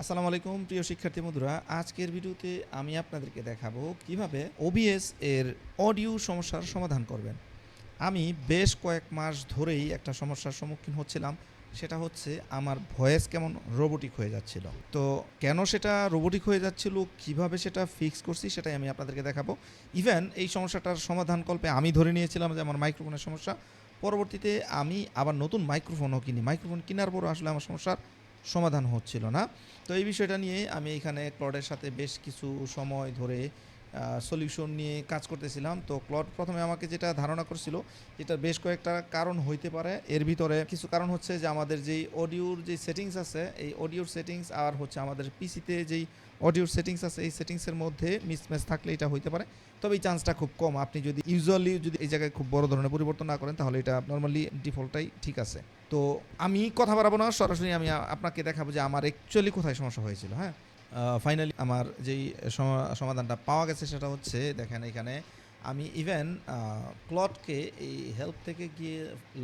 আসসালামু আলাইকুম প্রিয় শিক্ষার্থী বন্ধুরা, আজকের ভিডিওতে আমি আপনাদেরকে দেখাবো কিভাবে ওবিএস এর অডিও সমস্যার সমাধান করবেন। আমি বেশ কয়েক মাস ধরেই একটা সমস্যার সম্মুখীন হচ্ছিলাম, সেটা হচ্ছে আমার ভয়েস কেমন রোবোটিক হয়ে যাচ্ছিল। তো কেন সেটা রোবোটিক হয়ে যাচ্ছিল, কিভাবে সেটা ফিক্স করছি সেটাই আমি আপনাদেরকে দেখাবো। ইভেন এই সমস্যাটার সমাধান কল্পে আমি ধরে নিয়েছিলাম যে আমার মাইক্রোফোনের সমস্যা। পরবর্তীতে আমি আবার নতুন মাইক্রোফোনও কিনি, মাইক্রোফোন কেনার পরও আসলে আমার সমস্যার সমাধান হচ্ছিল না। তো এই বিষয়টা নিয়ে আমি এখানে ক্লডের সাথে বেশ কিছু সময় ধরে সলিউশন নিয়ে কাজ করতেছিলাম। তো ক্লড প্রথমে আমাকে যেটা ধারণা করছিল, যেটা বেশ কয়েকটা কারণ হইতে পারে। এর ভিতরে কিছু কারণ হচ্ছে যে আমাদের যেই অডিওর যে সেটিংস আছে, এই অডিওর সেটিংস আর হচ্ছে আমাদের পিসিতে যেই অডিওর সেটিংস আছে, এই সেটিংসের মধ্যে মিসম্যাচ থাকলে এটা হইতে পারে। তবে এই চান্সটা খুব কম। আপনি যদি ইউজুয়ালি এই জায়গায় খুব বড় ধরনের পরিবর্তন না করেন, তাহলে এটা নর্মালি ডিফল্টটাই ঠিক আছে। তো আমি কথা বাড়াবো না, সরাসরি আমি আপনাকে দেখাবো যে আমার অ্যাকচুয়ালি কোথায় সমস্যা হয়েছিল। হ্যাঁ, ফাইনালি আমার যেই সমাধানটা পাওয়া গেছে সেটা হচ্ছে, দেখেন এখানে আমি ইভেন ক্লডকে এই হেল্প থেকে গিয়ে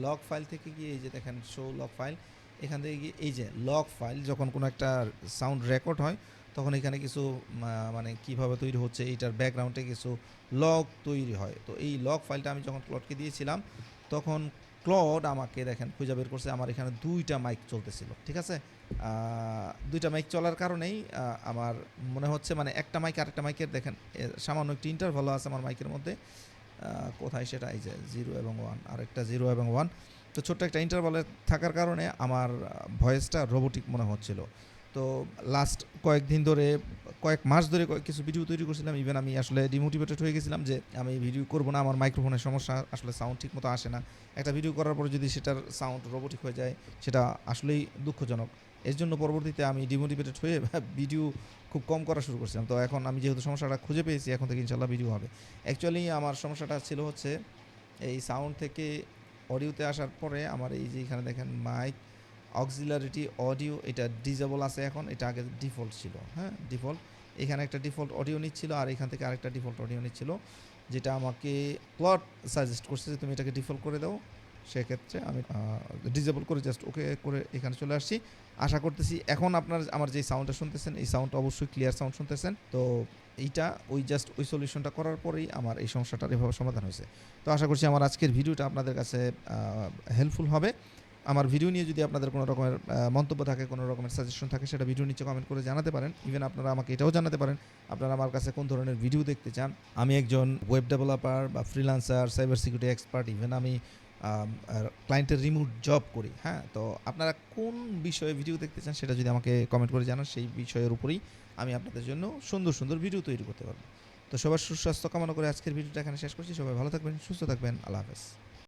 লগ ফাইল থেকে গিয়ে এই যে দেখেন শো লগ ফাইল, এখান থেকে গিয়ে এই যে লগ ফাইল, যখন কোনো একটা সাউন্ড রেকর্ড হয় তখন এখানে কিছু মানে কিভাবে তৈরি হচ্ছে এইটার ব্যাকগ্রাউন্ডে কিছু লগ তৈরি হয়। তো এই লগ ফাইলটা আমি যখন ক্লডকে দিয়েছিলাম, তখন ক্লড আমাকে দেখেন খুঁজে বের করছে আমার এখানে দুইটা মাইক চলতেছিল। ঠিক আছে, দুইটা মাইক চলার কারণেই আমার মনে হচ্ছে মানে একটা মাইক আরেকটা মাইকের দেখেন সামান্য একটি ইন্টারভালও আছে আমার মাইকের মধ্যে। কোথায় সেটা, এই যে 0 এবং 1, আরেকটা 0 এবং 1। তো ছোট্ট একটা ইন্টারভালে থাকার কারণে আমার ভয়েসটা রোবোটিক মনে হচ্ছিল। তো লাস্ট কয়েকদিন ধরে, কয়েক মাস ধরে কিছু ভিডিও তৈরি করছিলাম। ইভেন আমি আসলে ডিমোটিভেটেড হয়ে গেছিলাম যে আমি ভিডিও করবো না, আমার মাইক্রোফোনের সমস্যা, আসলে সাউন্ড ঠিক মতো আসে না। একটা ভিডিও করার পরে যদি সেটার সাউন্ড রোবোটিক হয়ে যায়, সেটা আসলেই দুঃখজনক। এর জন্য পরবর্তীতে আমি ডিমোটিভেটেড হয়ে ভিডিও খুব কম করা শুরু করছিলাম। তো এখন আমি যেহেতু সমস্যাটা খুঁজে পেয়েছি, এখন থেকে ইনশাল্লাহ ভিডিও হবে। অ্যাকচুয়ালি আমার সমস্যাটা ছিল হচ্ছে এই সাউন্ড থেকে অডিওতে আসার পরে আমার এই যে এখানে দেখেন মাইক অক্সিলারিটি অডিও, এটা ডিজেবল আছে এখন, এটা আগে ডিফল্ট ছিল। হ্যাঁ, ডিফল্ট, এখানে একটা ডিফল্ট অডিও নিচ্ছিল আর এখান থেকে আরেকটা ডিফল্ট অডিও নিচ্ছিল, যেটা আমাকে প্লট সাজেস্ট করছে যে তুমি এটাকে ডিফল্ট করে দাও। সেক্ষেত্রে আমি ডিজেবল করে জাস্ট ওকে করে এখানে চলে আসছি। আশা করতেছি এখন আপনার আমার যে সাউন্ডটা শুনতেছেন, এই সাউন্ডটা অবশ্যই ক্লিয়ার সাউন্ড শুনতেছেন। তো এইটা ওই সলিউশনটা করার পরেই আমার এই সমস্যাটার এভাবে সমাধান হয়েছে। তো আশা করছি আমার আজকের ভিডিওটা আপনাদের কাছে হেল্পফুল হবে। আমার ভিডিও নিয়ে যদি আপনাদের কোনো রকমের মন্তব্য থাকে, কোনো রকমের সাজেশন থাকে, সেটা ভিডিও নিচে কমেন্ট করে জানাতে পারেন। ইভেন আপনারা আমাকে এটাও জানাতে পারেন আপনারা আমার কাছে কোন ধরনের ভিডিও দেখতে চান। আমি একজন ওয়েব ডেভেলপার বা freelancer, cyber security expert, even আমি ক্লায়েন্টের রিমোট জব করি। হ্যাঁ, তো আপনারা কোন বিষয়ে ভিডিও দেখতে চান সেটা যদি আমাকে কমেন্ট করে জানান, সেই বিষয়ের উপরেই আমি আপনাদের জন্য সুন্দর সুন্দর ভিডিও তৈরি করতে পারবো। তো সবার সুস্বাস্থ্য কামনা করে আজকের ভিডিওটা এখানে শেষ করছি। সবাই ভালো থাকবেন, সুস্থ থাকবেন, আল্লাহ হাফেজ।